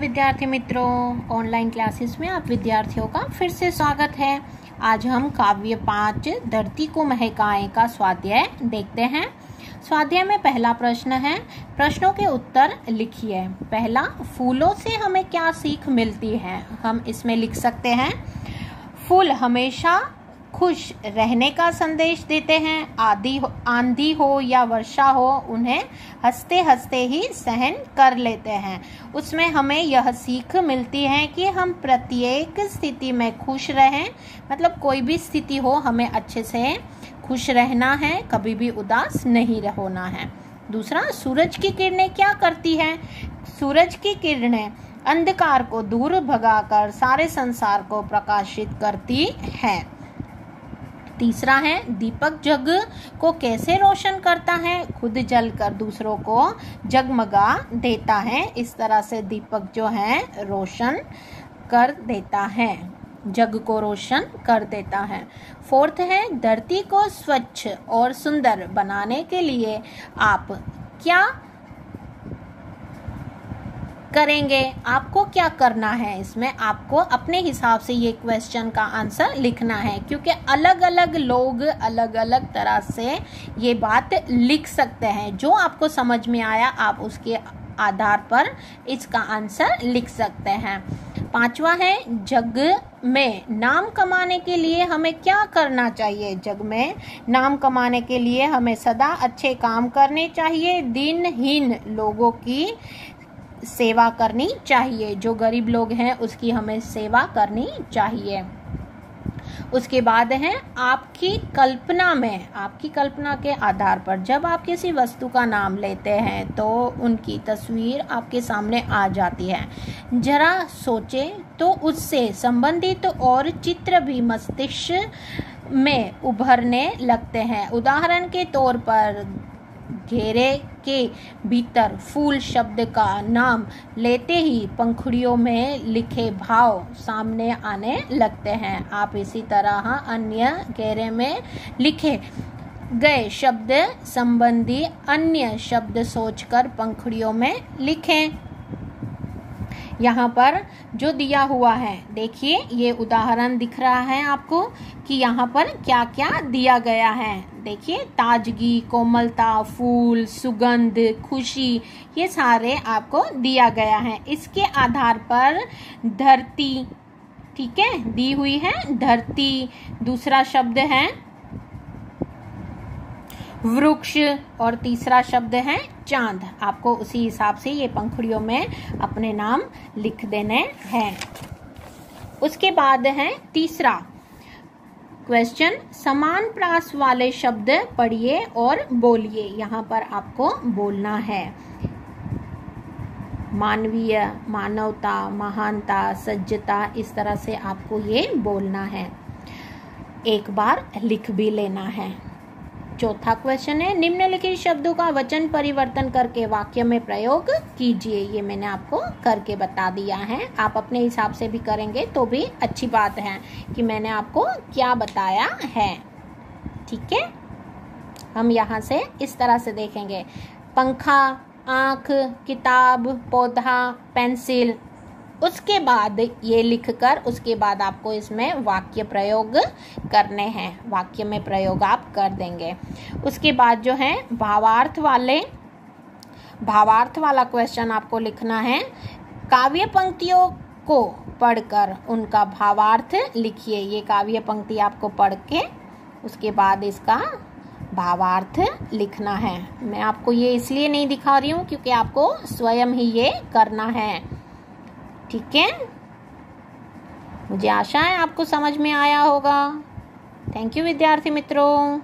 विद्यार्थी मित्रों, online classes में आप विद्यार्थियों का फिर से स्वागत है। आज हम काव्य 5 धरती को महकाएं का स्वाध्याय देखते हैं। स्वाध्याय में पहला प्रश्न है, प्रश्नों के उत्तर लिखिए। पहला, फूलों से हमें क्या सीख मिलती है? हम इसमें लिख सकते हैं, फूल हमेशा खुश रहने का संदेश देते हैं। आंधी हो या वर्षा हो, उन्हें हंसते हंसते ही सहन कर लेते हैं। उसमें हमें यह सीख मिलती है कि हम प्रत्येक स्थिति में खुश रहें। मतलब कोई भी स्थिति हो, हमें अच्छे से खुश रहना है, कभी भी उदास नहीं होना है। दूसरा, सूरज की किरणें क्या करती हैं? सूरज की किरणें अंधकार को दूर भगाकर सारे संसार को प्रकाशित करती हैं। तीसरा है, दीपक जग को कैसे रोशन करता है? खुद जलकर दूसरों को जगमगा देता है। इस तरह से दीपक जो है रोशन कर देता है, जग को रोशन कर देता है। फोर्थ है, धरती को स्वच्छ और सुंदर बनाने के लिए आप क्या करेंगे? आपको क्या करना है? इसमें आपको अपने हिसाब से ये क्वेश्चन का आंसर लिखना है, क्योंकि अलग अलग लोग अलग अलग तरह से ये बात लिख सकते हैं। जो आपको समझ में आया आप उसके आधार पर इसका आंसर लिख सकते हैं। पांचवा है, जग में नाम कमाने के लिए हमें क्या करना चाहिए? जग में नाम कमाने के लिए हमें सदा अच्छे काम करने चाहिए। दिनहीन लोगों की सेवा करनी चाहिए। जो गरीब लोग हैं उसकी हमें सेवा करनी चाहिए। उसके बाद है, आपकी कल्पना के आधार पर जब आप किसी वस्तु का नाम लेते हैं तो उनकी तस्वीर आपके सामने आ जाती है। जरा सोचें तो उससे संबंधित और चित्र भी मस्तिष्क में उभरने लगते हैं। उदाहरण के तौर पर घेरे के भीतर फूल शब्द का नाम लेते ही पंखुड़ियों में लिखे भाव सामने आने लगते हैं। आप इसी तरह अन्य घेरे में लिखे गए शब्द संबंधी अन्य शब्द सोचकर पंखुड़ियों में लिखें। यहाँ पर जो दिया हुआ है, देखिए ये उदाहरण दिख रहा है आपको कि यहाँ पर क्या क्या दिया गया है। देखिए, ताजगी, कोमलता, फूल, सुगंध, खुशी, ये सारे आपको दिया गया है। इसके आधार पर धरती, ठीक है, दी हुई है धरती। दूसरा शब्द है वृक्ष और तीसरा शब्द है चांद। आपको उसी हिसाब से ये पंखुड़ियों में अपने नाम लिख देने हैं। उसके बाद है तीसरा क्वेश्चन, समान प्रास वाले शब्द पढ़िए और बोलिए। यहाँ पर आपको बोलना है मानवीय, मानवता, महानता, सज्जता, इस तरह से आपको ये बोलना है। एक बार लिख भी लेना है। चौथा क्वेश्चन है, निम्नलिखित शब्दों का वचन परिवर्तन करके वाक्य में प्रयोग कीजिए। ये मैंने आपको करके बता दिया है। आप अपने हिसाब से भी करेंगे तो भी अच्छी बात है कि मैंने आपको क्या बताया है। ठीक है, हम यहाँ से इस तरह से देखेंगे, पंखा, आँख, किताब, पौधा, पेंसिल। उसके बाद ये लिखकर उसके बाद आपको इसमें वाक्य प्रयोग करने हैं। वाक्य में प्रयोग आप कर देंगे। उसके बाद जो है भावार्थ वाला क्वेश्चन आपको लिखना है। काव्य पंक्तियों को पढ़कर उनका भावार्थ लिखिए। ये काव्य पंक्ति आपको पढ़ के उसके बाद इसका भावार्थ लिखना है। मैं आपको ये इसलिए नहीं दिखा रही हूँ क्योंकि आपको स्वयं ही ये करना है। ठीक है, मुझे आशा है आपको समझ में आया होगा। थैंक यू विद्यार्थी मित्रों।